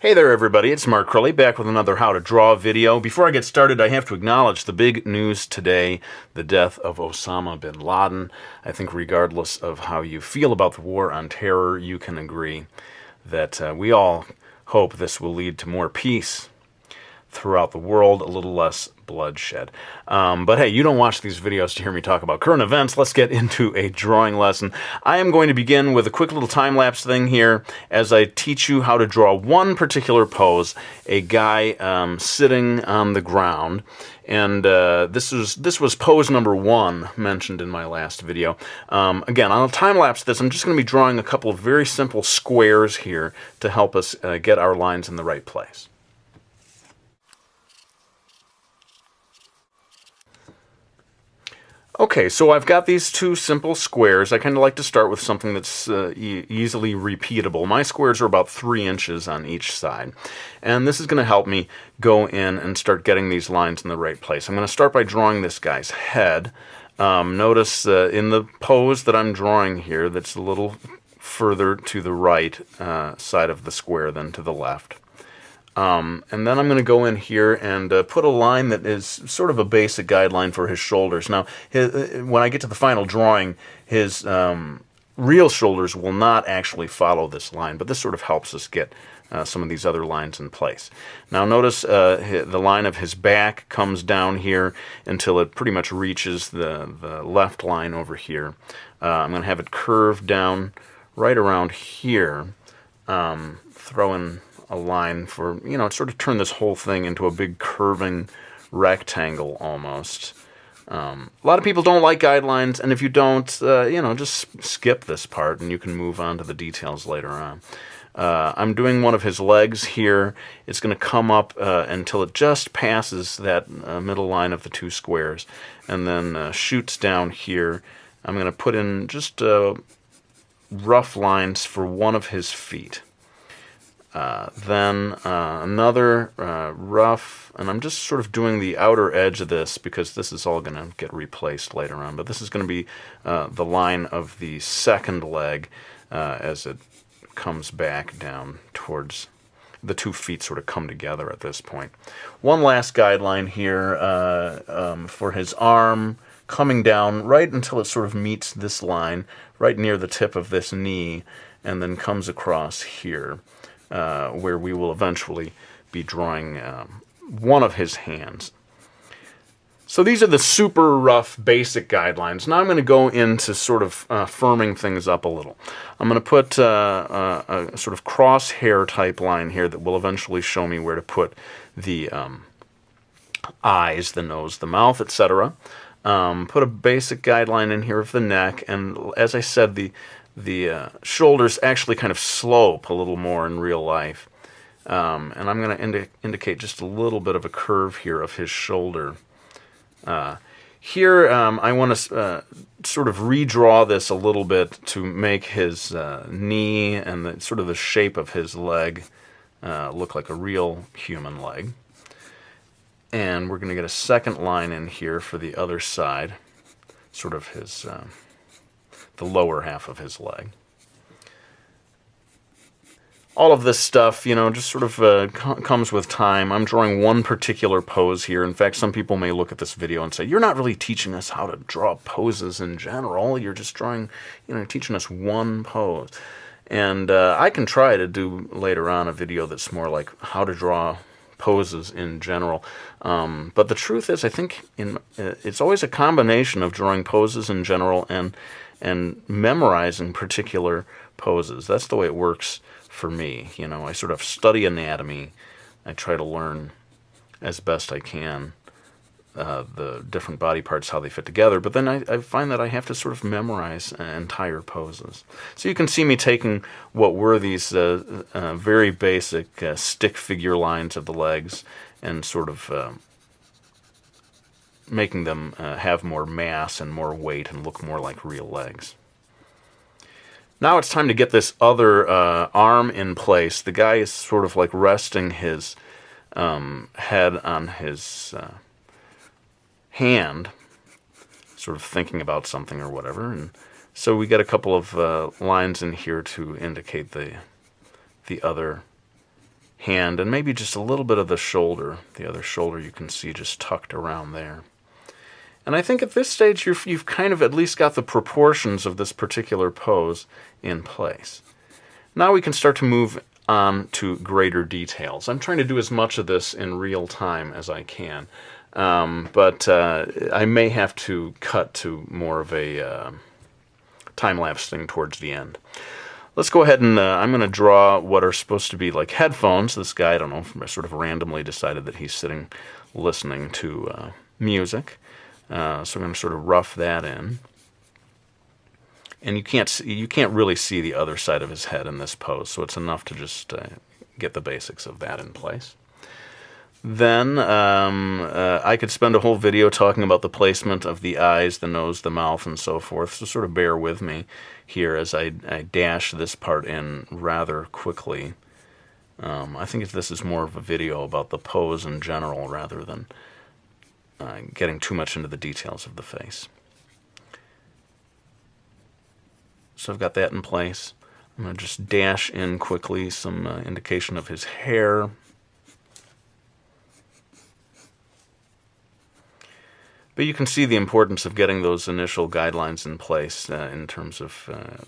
Hey there everybody, it's Mark Crowley back with another How to Draw video. Before I get started, I have to acknowledge the big news today, the death of Osama bin Laden. I think regardless of how you feel about the war on terror, you can agree that we all hope this will lead to more peace throughout the world, a little less bloodshed. But hey, you don't watch these videos to hear me talk about current events. Let's get into a drawing lesson. I am going to begin with a quick little time-lapse thing here as I teach you how to draw one particular pose, a guy sitting on the ground. And this was pose number 1 mentioned in my last video. Again, I'll time-lapse this. I'm just going to be drawing a couple of very simple squares here to help us get our lines in the right place. Okay, so I've got these two simple squares. I kind of like to start with something that's easily repeatable. My squares are about 3 inches on each side. And this is going to help me go in and start getting these lines in the right place. I'm going to start by drawing this guy's head. Notice in the pose that I'm drawing here, that's a little further to the right side of the square than to the left. And then I'm going to go in here and put a line that is sort of a basic guideline for his shoulders. Now, when I get to the final drawing, his real shoulders will not actually follow this line, but this sort of helps us get some of these other lines in place. Now notice the line of his back comes down here until it pretty much reaches the left line over here. I'm going to have it curve down right around here, throw in a line for, sort of turn this whole thing into a big curving rectangle almost. A lot of people don't like guidelines, and if you don't, just skip this part and you can move on to the details later on. I'm doing one of his legs here. It's going to come up until it just passes that middle line of the 2 squares, and then shoots down here. I'm going to put in just rough lines for one of his feet. Then another rough, and I'm just sort of doing the outer edge of this because this is all going to get replaced later on, but this is going to be the line of the second leg as it comes back down towards the 2 feet sort of come together at this point. One last guideline here for his arm, coming down right until it sort of meets this line right near the tip of this knee, and then comes across here. Where we will eventually be drawing one of his hands. So these are the super rough basic guidelines. Now I'm going to go into sort of firming things up a little. I'm going to put a sort of crosshair type line here that will eventually show me where to put the eyes, the nose, the mouth, etc. Put a basic guideline in here of the neck, and as I said, the shoulders actually kind of slope a little more in real life. And I'm going to indicate just a little bit of a curve here of his shoulder. Here I want to sort of redraw this a little bit to make his knee and sort of the shape of his leg look like a real human leg. And we're going to get a second line in here for the other side, sort of his the lower half of his leg. All of this stuff, just sort of comes with time. I'm drawing one particular pose here. In fact, some people may look at this video and say, you're not really teaching us how to draw poses in general. You're just drawing, teaching us one pose. And I can try to do later on a video that's more like how to draw poses in general. But the truth is, I think it's always a combination of drawing poses in general and memorizing particular poses. That's the way it works for me. I sort of study anatomy. I try to learn as best I can the different body parts, how they fit together, but then I find that I have to sort of memorize entire poses. So you can see me taking what were these very basic stick figure lines of the legs and sort of making them have more mass and more weight and look more like real legs. Now it's time to get this other arm in place. The guy is sort of like resting his head on his hand, sort of thinking about something or whatever. And so we get a couple of lines in here to indicate the other hand, and maybe just a little bit of the shoulder. The other shoulder you can see just tucked around there. And I think at this stage you've kind of at least got the proportions of this particular pose in place. Now we can start to move on to greater details. I'm trying to do as much of this in real time as I can, but I may have to cut to more of a time-lapse thing towards the end. Let's go ahead and I'm going to draw what are supposed to be like headphones. This guy, I don't know, sort of randomly decided that he's sitting listening to music. So I'm going to sort of rough that in. And you can't really see the other side of his head in this pose, so it's enough to just get the basics of that in place. Then I could spend a whole video talking about the placement of the eyes, the nose, the mouth, and so forth, so sort of bear with me here as I dash this part in rather quickly. I think if this is more of a video about the pose in general rather than getting too much into the details of the face. So I've got that in place. I'm going to just dash in quickly some indication of his hair. But you can see the importance of getting those initial guidelines in place in terms of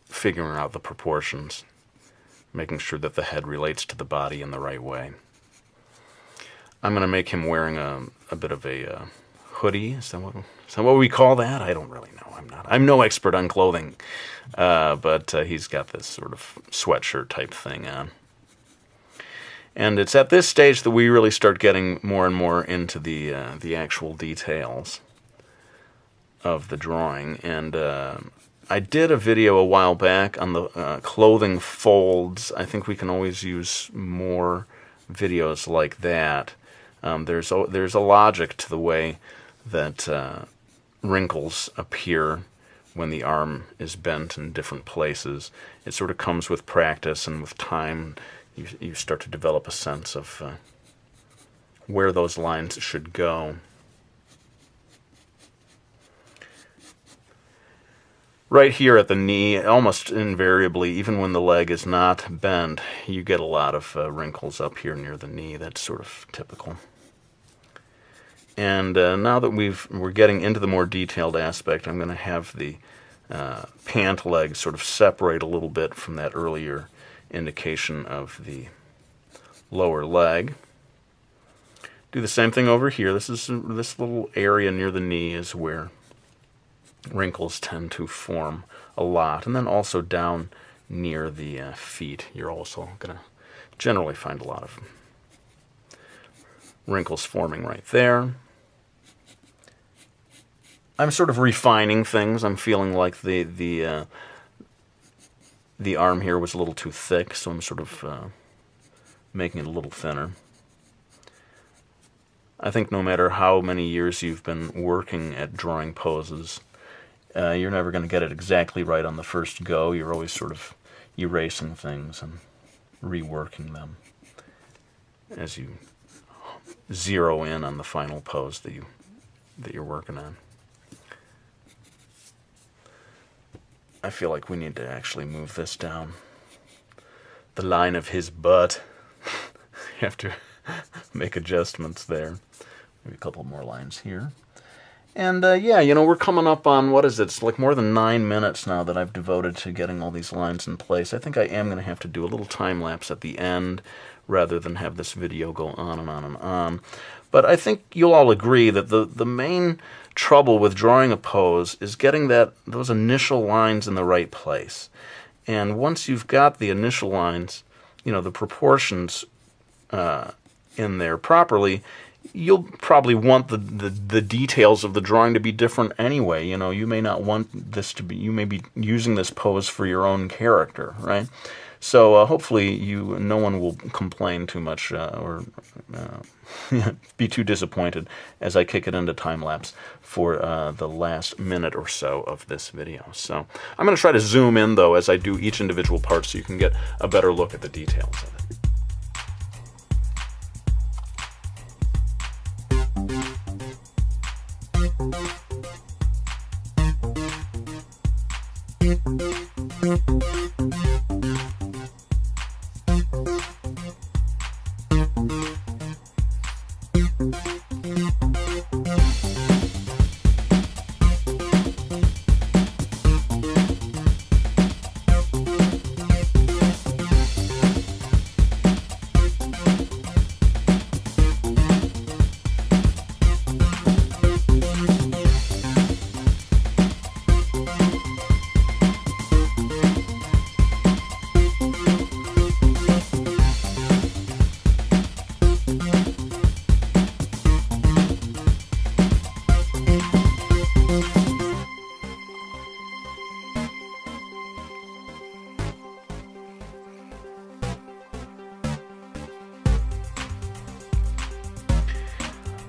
figuring out the proportions, making sure that the head relates to the body in the right way. I'm going to make him wearing a bit of a hoodie. Is that what we call that? I don't really know. I'm no expert on clothing, but he's got this sort of sweatshirt type thing on. And it's at this stage that we really start getting more and more into the actual details of the drawing. And I did a video a while back on the clothing folds. I think we can always use more videos like that. There's a logic to the way that wrinkles appear when the arm is bent in different places. It sort of comes with practice, and with time you start to develop a sense of where those lines should go. Right here at the knee, almost invariably, even when the leg is not bent, you get a lot of wrinkles up here near the knee. That's sort of typical. And now that we're getting into the more detailed aspect, I'm going to have the pant leg sort of separate a little bit from that earlier indication of the lower leg. Do the same thing over here. This little area near the knee is where wrinkles tend to form a lot, and then also down near the feet you're also going to generally find a lot of wrinkles forming right there. I'm sort of refining things. I'm feeling like the arm here was a little too thick, so I'm sort of making it a little thinner. I think no matter how many years you've been working at drawing poses, you're never going to get it exactly right on the first go. You're always sort of erasing things and reworking them as you zero in on the final pose that you're working on. I feel like we need to actually move this down the line of his butt. You have to make adjustments there. Maybe a couple more lines here. And yeah, we're coming up on, what is it? It's like more than 9 minutes now that I've devoted to getting all these lines in place. I think I am going to have to do a little time lapse at the end rather than have this video go on and on and on. But I think you'll all agree that the main trouble with drawing a pose is getting those initial lines in the right place. And once you've got the initial lines, the proportions in there properly, you'll probably want the details of the drawing to be different anyway. You may not want this to be, you may be using this pose for your own character, right? So hopefully no one will complain too much or be too disappointed as I kick it into time-lapse for the last minute or so of this video. So I'm going to try to zoom in, though, as I do each individual part so you can get a better look at the details of it.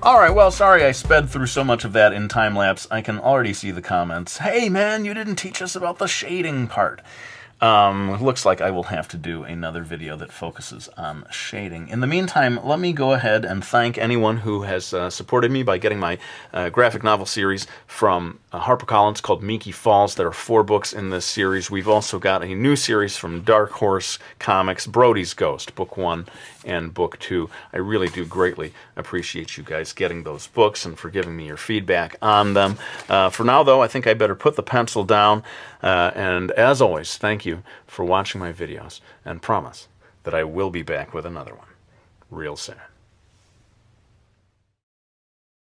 All right, well, sorry I sped through so much of that in time-lapse. I can already see the comments. Hey, man, you didn't teach us about the shading part. Looks like I will have to do another video that focuses on shading. In the meantime, let me go ahead and thank anyone who has supported me by getting my graphic novel series from HarperCollins called Miki Falls. There are 4 books in this series. We've also got a new series from Dark Horse Comics, Brody's Ghost, Book 1 and Book 2. I really do greatly appreciate you guys getting those books and for giving me your feedback on them. For now, though, I think I better put the pencil down. And as always, thank you for watching my videos, and promise that I will be back with another one real soon.